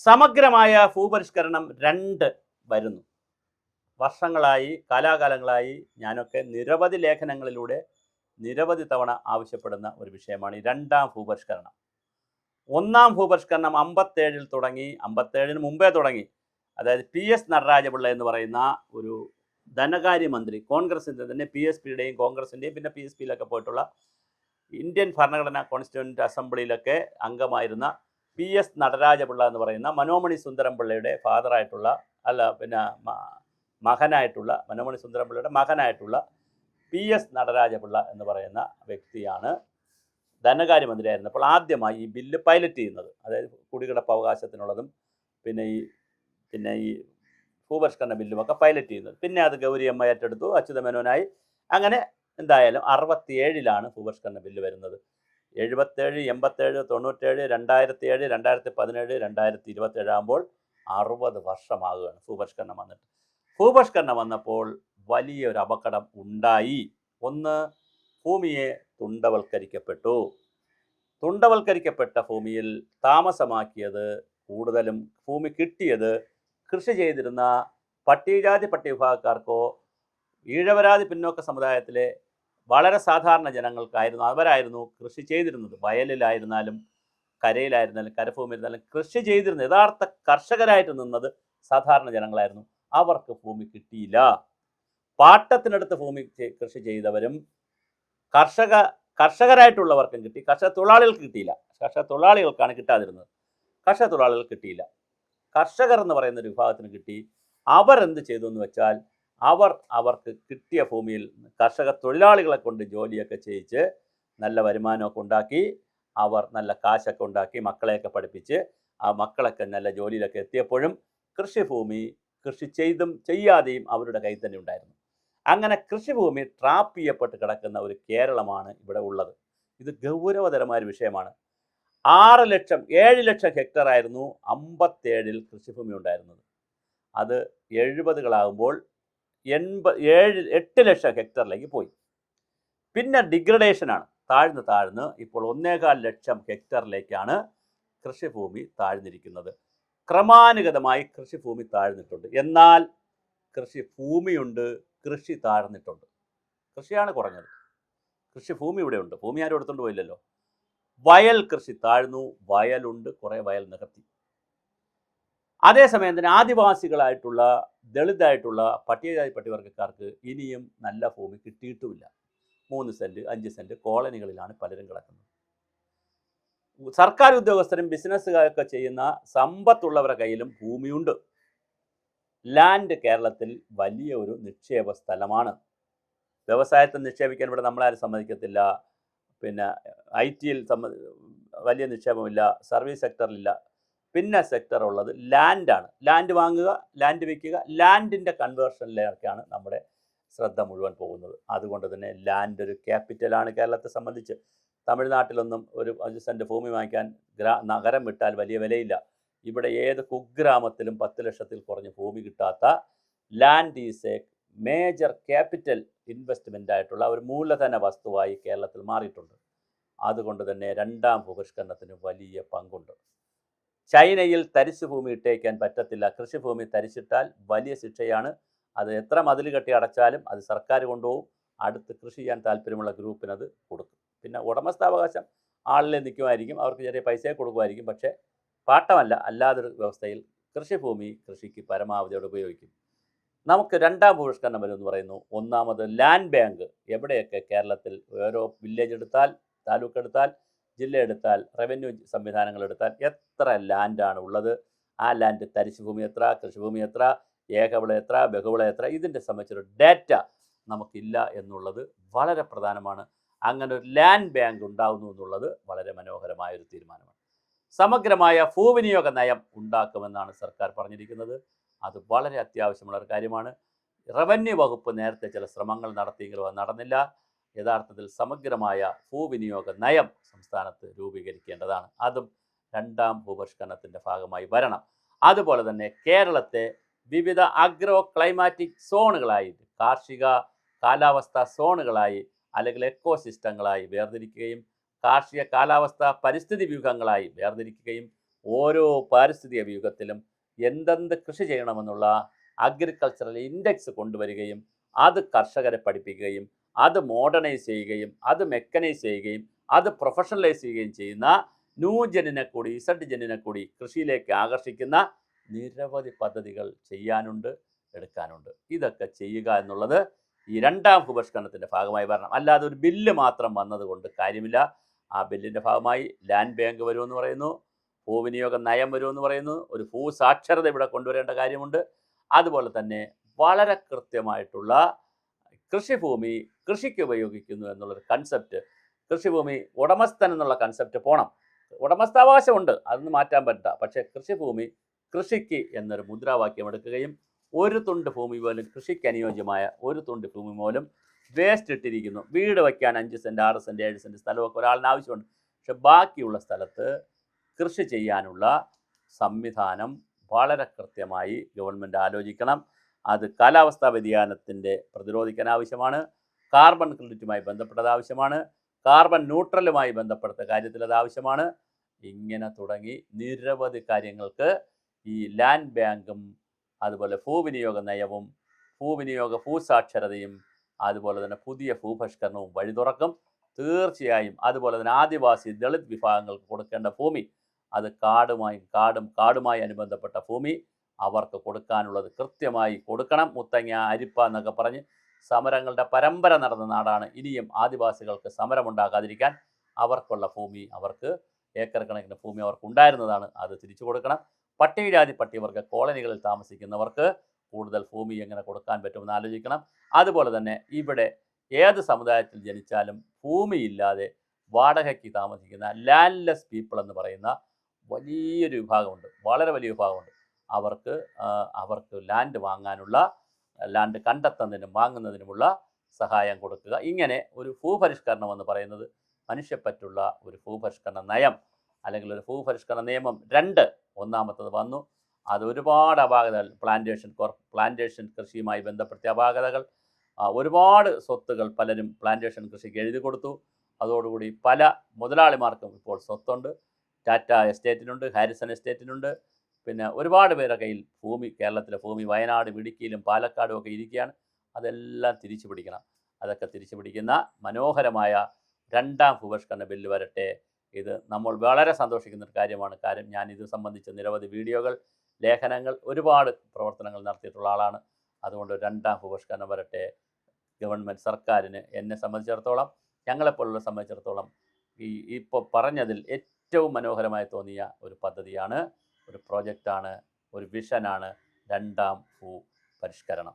സമഗ്രമായ ഭൂപരിഷ്കരണം വരുന്നു. വർഷങ്ങളായി, കാലാകാലങ്ങളായി ഞാനൊക്കെ നിരവധി ലേഖനങ്ങളിലൂടെ നിരവധി തവണ ആവശ്യപ്പെടുന്ന ഒരു വിഷയമാണ് ഈ രണ്ടാം ഭൂപരിഷ്കരണം. ഒന്നാം ഭൂപരിഷ്കരണം 57-ൽ തുടങ്ങി, 57-ന് മുമ്പേ തുടങ്ങി. അതായത് PS നടരാജപിള്ള എന്ന് പറയുന്ന ഒരു ധനകാര്യമന്ത്രി, കോൺഗ്രസിൻ്റെ തന്നെ PSPയുടെയും കോൺഗ്രസിൻ്റെയും പിന്നെ PSPയിലൊക്കെ പോയിട്ടുള്ള ഇന്ത്യൻ ഭരണഘടനാ കോൺസ്റ്റിറ്റ്യൂവൻ്റ് അസംബ്ലിയിലൊക്കെ അംഗമായിരുന്ന PS നടരാജപിള്ള എന്ന് പറയുന്ന മനോമണി സുന്ദരം പിള്ളയുടെ മനോമണി സുന്ദരം പിള്ളയുടെ മകനായിട്ടുള്ള PS നടരാജപിള്ള എന്ന് പറയുന്ന വ്യക്തിയാണ് ധനകാര്യമന്ത്രിയായിരുന്നപ്പോൾ ആദ്യമായി ഈ ബില്ല് പൈലറ്റ് ചെയ്യുന്നത്. അതായത് കുടികിടപ്പ് അവകാശത്തിനുള്ളതും പിന്നെ ഈ ഭൂപരിഷ്കരണ ബില്ലുമൊക്കെ പൈലറ്റ് ചെയ്യുന്നത്. പിന്നെ അത് ഗൗരിയമ്മ ഏറ്റെടുത്തു, അച്യുതമേനോനായി. അങ്ങനെ എന്തായാലും 67-ലാണ് ഭൂപരിഷ്കരണ ബില്ല് വരുന്നത്. 77, 87, 97, 2007, 2017, 2027 ആകുമ്പോൾ 60 വർഷമാകുകയാണ് ഭൂപരിഷ്കരണം വന്നിട്ട്. ഭൂപരിഷ്കരണം വന്നപ്പോൾ വലിയൊരു അപകടം ഉണ്ടായി. ഒന്ന്, ഭൂമിയെ തുണ്ടവൽക്കരിക്കപ്പെട്ടു. തുണ്ടവൽക്കരിക്കപ്പെട്ട ഭൂമിയിൽ താമസമാക്കിയത്, കൂടുതലും ഭൂമി കിട്ടിയത് കൃഷി ചെയ്തിരുന്ന പട്ടികജാതി പട്ടികവിഭാഗക്കാർക്കോ ഈഴവരാതി പിന്നോക്ക സമുദായത്തിലെ വളരെ സാധാരണ ജനങ്ങൾക്കായിരുന്നു. അവരായിരുന്നു കൃഷി ചെയ്തിരുന്നത്. വയലിലായിരുന്നാലും കരയിലായിരുന്നാലും കരഭൂമിയിലായിരുന്നാലും കൃഷി ചെയ്തിരുന്നത്, യഥാർത്ഥ കർഷകരായിട്ട് നിന്നത് സാധാരണ ജനങ്ങളായിരുന്നു. അവർക്ക് ഭൂമി കിട്ടിയില്ല. പാട്ടത്തിനടുത്ത് ഭൂമി കൃഷി ചെയ്തവരും കർഷകരായിട്ടുള്ളവർക്കും കിട്ടി, കർഷക തൊഴിലാളികൾക്ക് കിട്ടിയില്ല. കർഷക തൊഴിലാളികൾക്കാണ് കിട്ടാതിരുന്നത്, കർഷക തൊഴിലാളികൾക്ക് കിട്ടിയില്ല. കർഷകർ എന്ന് പറയുന്ന ഒരു വിഭാഗത്തിന് കിട്ടി. അവരെന്ത് ചെയ്തു എന്ന് വെച്ചാൽ, അവർക്ക് കിട്ടിയ ഭൂമിയിൽ കർഷക തൊഴിലാളികളെ കൊണ്ട് ജോലിയൊക്കെ ചെയ്യിച്ച് നല്ല വരുമാനമൊക്കെ ഉണ്ടാക്കി, അവർ നല്ല കാശൊക്കെ ഉണ്ടാക്കി, മക്കളെയൊക്കെ പഠിപ്പിച്ച് ആ മക്കളൊക്കെ നല്ല ജോലിയിലൊക്കെ എത്തിയപ്പോഴും കൃഷിഭൂമി കൃഷി ചെയ്തും ചെയ്യാതെയും അവരുടെ കയ്യിൽ തന്നെ ഉണ്ടായിരുന്നു. അങ്ങനെ കൃഷിഭൂമി ട്രാപ്പ് ചെയ്യപ്പെട്ട് കിടക്കുന്ന ഒരു കേരളമാണ് ഇവിടെ ഉള്ളത്. ഇത് ഗൗരവതരമായ ഒരു വിഷയമാണ്. 7 ലക്ഷം ഹെക്ടർ ആയിരുന്നു 57-ൽ കൃഷിഭൂമി ഉണ്ടായിരുന്നത്. അത് 70-കളാകുമ്പോൾ 8 ലക്ഷം ഹെക്ടറിലേക്ക് പോയി. പിന്നെ ഡിഗ്രഡേഷനാണ്, താഴ്ന്ന് ഇപ്പോൾ 1.25 ലക്ഷം ഹെക്ടറിലേക്കാണ് കൃഷിഭൂമി താഴ്ന്നിരിക്കുന്നത്. ക്രമാനുഗതമായി കൃഷിഭൂമി താഴ്ന്നിട്ടുണ്ട്. എന്നാൽ കൃഷിഭൂമിയുണ്ട്, കൃഷി താഴ്ന്നിട്ടുണ്ട്. കൃഷിയാണ് കുറഞ്ഞത്, കൃഷിഭൂമി ഇവിടെ ഉണ്ട്. ഭൂമി ആരും എടുത്തുകൊണ്ട് പോയില്ലല്ലോ. വയൽ കൃഷി താഴ്ന്നു, വയലുണ്ട്, കുറേ വയൽ നികത്തി. അതേസമയം തന്നെ ആദിവാസികളായിട്ടുള്ള, ദളിതായിട്ടുള്ള പട്ടികജാതി പട്ടികവർഗക്കാർക്ക് ഇനിയും നല്ല ഭൂമി കിട്ടിയിട്ടുമില്ല. 3 സെൻറ്റ് 5 സെൻറ്റ് കോളനികളിലാണ് പലരും കിടക്കുന്നത്. സർക്കാർ ഉദ്യോഗസ്ഥരും ബിസിനസ്സുകാരൊക്കെ ചെയ്യുന്ന സമ്പത്തുള്ളവരുടെ കയ്യിലും ഭൂമിയുണ്ട്. ലാൻഡ് കേരളത്തിൽ വലിയ ഒരു നിക്ഷേപ സ്ഥലമാണ്. വ്യവസായത്തിൽ നിക്ഷേപിക്കാൻ ഇവിടെ നമ്മളാരും സമ്മതിക്കത്തില്ല. പിന്നെ IT-യിൽ വലിയ നിക്ഷേപമില്ല, സർവീസ് സെക്ടറിലില്ല. പിന്നെ സെക്ടർ ഉള്ളത് ലാൻഡാണ്. ലാൻഡ് വാങ്ങുക, ലാൻഡ് വിൽക്കുക, ലാൻഡിൻ്റെ കൺവേർഷനിലേക്കാണ് നമ്മുടെ ശ്രദ്ധ മുഴുവൻ പോകുന്നത്. അതുകൊണ്ട് തന്നെ ലാൻഡ് ഒരു ക്യാപിറ്റലാണ് കേരളത്തെ സംബന്ധിച്ച്. തമിഴ്നാട്ടിലൊന്നും ഒരു 5 സെൻറ്റ് ഭൂമി വാങ്ങിക്കാൻ നഗരം വിട്ടാൽ വലിയ വിലയില്ല. ഇവിടെ ഏത് കുഗ്രാമത്തിലും 10 ലക്ഷത്തിൽ കുറഞ്ഞ് ഭൂമി കിട്ടാത്ത land is A major capital investment ആയിട്ടുള്ള ഒരു മൂലധന വസ്തുവായി കേരളത്തിൽ മാറിയിട്ടുണ്ട്. അതുകൊണ്ട് തന്നെ രണ്ടാം ഭൂപരിഷ്കരണത്തിന് വലിയ പങ്കുണ്ട്. ചൈനയിൽ തരിശു ഭൂമി ഇട്ടേക്കാൻ പറ്റത്തില്ല. കൃഷിഭൂമി തരിച്ചിട്ടാൽ വലിയ ശിക്ഷയാണ്. അത് എത്ര മതിൽ കെട്ടി അടച്ചാലും അത് സർക്കാർ കൊണ്ടുപോകും. അടുത്ത് കൃഷി ചെയ്യാൻ താല്പര്യമുള്ള ഗ്രൂപ്പിന് അത് കൊടുക്കും. പിന്നെ ഉടമസ്ഥാവകാശം ആളിലെ നിൽക്കുമായിരിക്കും, അവർക്ക് ചെറിയ പൈസയെ കൊടുക്കുമായിരിക്കും. പക്ഷേ പാട്ടമല്ല, അല്ലാതൊരു വ്യവസ്ഥയിൽ കൃഷിഭൂമി കൃഷിക്ക് പരമാവധിയോടെ ഉപയോഗിക്കും. നമുക്ക് രണ്ടാം ഭൂപരിഷ്കരണം വരുമെന്ന് പറയുന്നു. ഒന്നാമത് ലാൻഡ് ബാങ്ക്. എവിടെയൊക്കെ കേരളത്തിൽ ഓരോ വില്ലേജ് എടുത്താൽ, താലൂക്ക് എടുത്താൽ, ജില്ല എടുത്താൽ, റവന്യൂ സംവിധാനങ്ങൾ എടുത്താൽ എത്ര ലാൻഡാണ് ഉള്ളത്, ആ ലാൻഡ് തരിശുഭൂമി എത്ര, കൃഷിഭൂമി എത്ര, ഏകവിള എത്ര, ബഹുവിള എത്ര, ഇതിൻ്റെ സംബന്ധിച്ചൊരു ഡാറ്റ നമുക്കില്ല എന്നുള്ളത് വളരെ പ്രധാനമാണ്. അങ്ങനെ ഒരു ലാൻഡ് ബാങ്ക് ഉണ്ടാകുന്നു എന്നുള്ളത് വളരെ മനോഹരമായൊരു തീരുമാനമാണ്. സമഗ്രമായ ഭൂവിനിയോഗ നയം ഉണ്ടാക്കുമെന്നാണ് സർക്കാർ പറഞ്ഞിരിക്കുന്നത്. അത് വളരെ അത്യാവശ്യമുള്ള ഒരു കാര്യമാണ്. റവന്യൂ വകുപ്പ് നേരത്തെ ചില ശ്രമങ്ങൾ നടത്തിയെങ്കിലും അത് നടന്നില്ല. യഥാർത്ഥത്തിൽ സമഗ്രമായ ഭൂവിനിയോഗ നയം സംസ്ഥാനത്ത് രൂപീകരിക്കേണ്ടതാണ്. അതും രണ്ടാം ഭൂപരിഷ്കരണത്തിൻ്റെ ഭാഗമായി വരണം. അതുപോലെ തന്നെ കേരളത്തെ വിവിധ അഗ്രോ ക്ലൈമാറ്റിക് സോണുകളായി, കാർഷിക കാലാവസ്ഥാ സോണുകളായി അല്ലെങ്കിൽ എക്കോസിസ്റ്റങ്ങളായി വേർതിരിക്കുകയും കാർഷിക കാലാവസ്ഥ പരിസ്ഥിതി വ്യൂഹങ്ങളായി വേർതിരിക്കുകയും ഓരോ പാരിസ്ഥിതിക വ്യൂഹത്തിലും എന്തെന്ത് കൃഷി ചെയ്യണമെന്നുള്ള അഗ്രികൾച്ചറൽ ഇൻഡെക്സ് കൊണ്ടുവരികയും അത് കർഷകരെ പഠിപ്പിക്കുകയും അത് മോഡേണൈസ് ചെയ്യുകയും അത് മെക്കനൈസ് ചെയ്യുകയും അത് പ്രൊഫഷണലൈസ് ചെയ്യുകയും ചെയ്യുന്ന ന്യൂ ജെന്നിനെ കൂടി ഇസഡ് ജെന്നിനെ കൂടി കൃഷിയിലേക്ക് ആകർഷിക്കുന്ന നിരവധി പദ്ധതികൾ ചെയ്യാനുണ്ട്, എടുക്കാനുണ്ട്. ഇതൊക്കെ ചെയ്യുക എന്നുള്ളത് ഈ രണ്ടാം ഭൂപരിഷ്കരണത്തിൻ്റെ ഭാഗമായി വരണം. അല്ലാതെ ഒരു ബില്ല് മാത്രം വന്നതുകൊണ്ട് കാര്യമില്ല. ആ ബില്ലിൻ്റെ ഭാഗമായി ലാൻഡ് ബാങ്ക് വരുമെന്ന് പറയുന്നു, ഭൂവിനിയോഗ നയം വരുമെന്ന് പറയുന്നു, ഒരു ഭൂസാക്ഷരത ഇവിടെ കൊണ്ടുവരേണ്ട കാര്യമുണ്ട്. അതുപോലെ തന്നെ വളരെ കൃത്യമായിട്ടുള്ള കൃഷിഭൂമി കൃഷിക്ക് ഉപയോഗിക്കുന്നു എന്നുള്ളൊരു കൺസെപ്റ്റ്, കൃഷിഭൂമി ഉടമസ്ഥൻ എന്നുള്ള കൺസെപ്റ്റ് പോകണം. ഉടമസ്ഥാവകാശമുണ്ട്, അതൊന്നും മാറ്റാൻ പറ്റില്ല. പക്ഷേ കൃഷിഭൂമി കൃഷിക്ക് എന്നൊരു മുദ്രാവാക്യം എടുക്കുകയും ഒരു തുണ്ട് ഭൂമി പോലും കൃഷിക്ക് അനുയോജ്യമായ ഒരു തുണ്ട് ഭൂമി പോലും വേസ്റ്റ് ഇട്ടിരിക്കുന്നു. വീട് വയ്ക്കാൻ 5 സെൻറ്റ് 6 സെൻറ്റ് 7 സെൻറ്റ് സ്ഥലമൊക്കെ ഒരാളിന് ആവശ്യമുണ്ട്. പക്ഷെ ബാക്കിയുള്ള സ്ഥലത്ത് കൃഷി ചെയ്യാനുള്ള സംവിധാനം വളരെ കൃത്യമായി ഗവൺമെൻറ് ആലോചിക്കണം. അത് കാലാവസ്ഥാ വ്യതിയാനത്തിൻ്റെ പ്രതിരോധിക്കാൻ ആവശ്യമാണ്, കാർബൺ ക്രെഡിറ്റുമായി ബന്ധപ്പെട്ടത് ആവശ്യമാണ്, കാർബൺ ന്യൂട്രലുമായി ബന്ധപ്പെട്ട കാര്യത്തിൽ അത് ആവശ്യമാണ്. ഇങ്ങനെ തുടങ്ങി നിരവധി കാര്യങ്ങൾക്ക് ഈ ലാൻഡ് ബാങ്കും അതുപോലെ ഭൂവിനിയോഗ നയവും ഭൂസാക്ഷരതയും അതുപോലെ തന്നെ പുതിയ ഭൂപരിഷ്കരണവും വഴി തുറക്കും തീർച്ചയായും. അതുപോലെ തന്നെ ആദിവാസി ദളിത് വിഭാഗങ്ങൾക്ക് കൊടുക്കേണ്ട ഭൂമി, അത് കാടുമായി അനുബന്ധപ്പെട്ട ഭൂമി അവർക്ക് കൊടുക്കാനുള്ളത് കൃത്യമായി കൊടുക്കണം. മുത്തങ്ങ അരിപ്പ എന്നൊക്കെ പറഞ്ഞ് സമരങ്ങളുടെ പരമ്പര നടന്ന നാടാണ്. ഇനിയും ആദിവാസികൾക്ക് സമരമുണ്ടാകാതിരിക്കാൻ അവർക്കുള്ള ഭൂമി, അവർക്ക് ഏക്കർ കണക്കിന് ഭൂമി അവർക്ക് ഉണ്ടായിരുന്നതാണ്, അത് തിരിച്ചു കൊടുക്കണം. പട്ടികജാതി പട്ടികവർഗ കോളനികളിൽ താമസിക്കുന്നവർക്ക് കൂടുതൽ ഭൂമി എങ്ങനെ കൊടുക്കാൻ പറ്റുമെന്ന് ആലോചിക്കണം. അതുപോലെ തന്നെ ഇവിടെ ഏത് സമുദായത്തിൽ ജനിച്ചാലും ഭൂമിയില്ലാതെ വാടകയ്ക്ക് താമസിക്കുന്ന ലാൻഡ്ലെസ് പീപ്പിൾ എന്ന് പറയുന്ന വലിയൊരു വിഭാഗമുണ്ട്, വളരെ വലിയ വിഭാഗമുണ്ട്. അവർക്ക് ലാൻഡ് വാങ്ങാനുള്ള, ലാൻഡ് കണ്ടെത്തുന്നതിനും വാങ്ങുന്നതിനുമുള്ള സഹായം കൊടുക്കുക. ഇങ്ങനെ ഒരു ഭൂപരിഷ്കരണം എന്ന് പറയുന്നത് മനുഷ്യപ്പറ്റുള്ള ഒരു ഭൂപരിഷ്കരണ നയം അല്ലെങ്കിൽ ഒരു ഭൂപരിഷ്കരണ നിയമം 2 ഒന്നാമത്തത് വന്നു. അത് ഒരുപാട് അപാകതകൾ, പ്ലാന്റേഷൻ കൃഷിയുമായി ബന്ധപ്പെടുത്തിയ അപാകതകൾ, ഒരുപാട് സ്വത്തുകൾ പലരും പ്ലാന്റേഷൻ കൃഷിക്ക് എഴുതി കൊടുത്തു. അതോടുകൂടി പല മുതലാളിമാർക്കും ഇപ്പോൾ സ്വത്തുണ്ട്. ടാറ്റ എസ്റ്റേറ്റിനുണ്ട്, ഹാരിസൺ എസ്റ്റേറ്റിനുണ്ട്, പിന്നെ ഒരുപാട് പേരുടെ കയ്യിൽ ഭൂമി, കേരളത്തിലെ ഭൂമി വയനാടും ഇടുക്കിയിലും പാലക്കാടും ഒക്കെ ഇരിക്കുകയാണ്. അതെല്ലാം തിരിച്ചു പിടിക്കണം. അതൊക്കെ തിരിച്ചു പിടിക്കുന്ന മനോഹരമായ രണ്ടാം ഭൂപരിഷ്കരണ ബില്ല് വരട്ടെ. ഇത് നമ്മൾ വളരെ സന്തോഷിക്കുന്ന ഒരു കാര്യമാണ്. കാര്യം ഞാൻ ഇത് സംബന്ധിച്ച് നിരവധി വീഡിയോകൾ, ലേഖനങ്ങൾ, ഒരുപാട് പ്രവർത്തനങ്ങൾ നടത്തിയിട്ടുള്ള ആളാണ്. അതുകൊണ്ട് രണ്ടാം ഭൂപരിഷ്കരണം വരട്ടെ. ഗവൺമെൻറ് സർക്കാരിന്, എന്നെ സംബന്ധിച്ചിടത്തോളം, ഞങ്ങളെപ്പോലുള്ള സംബന്ധിച്ചിടത്തോളം ഇപ്പോൾ പറഞ്ഞതിൽ ഏറ്റവും മനോഹരമായി തോന്നിയ ഒരു പദ്ധതിയാണ്, ഒരു പ്രോജക്റ്റാണ്, ഒരു വിഷനാണ് രണ്ടാം ഭൂപരിഷ്കരണം.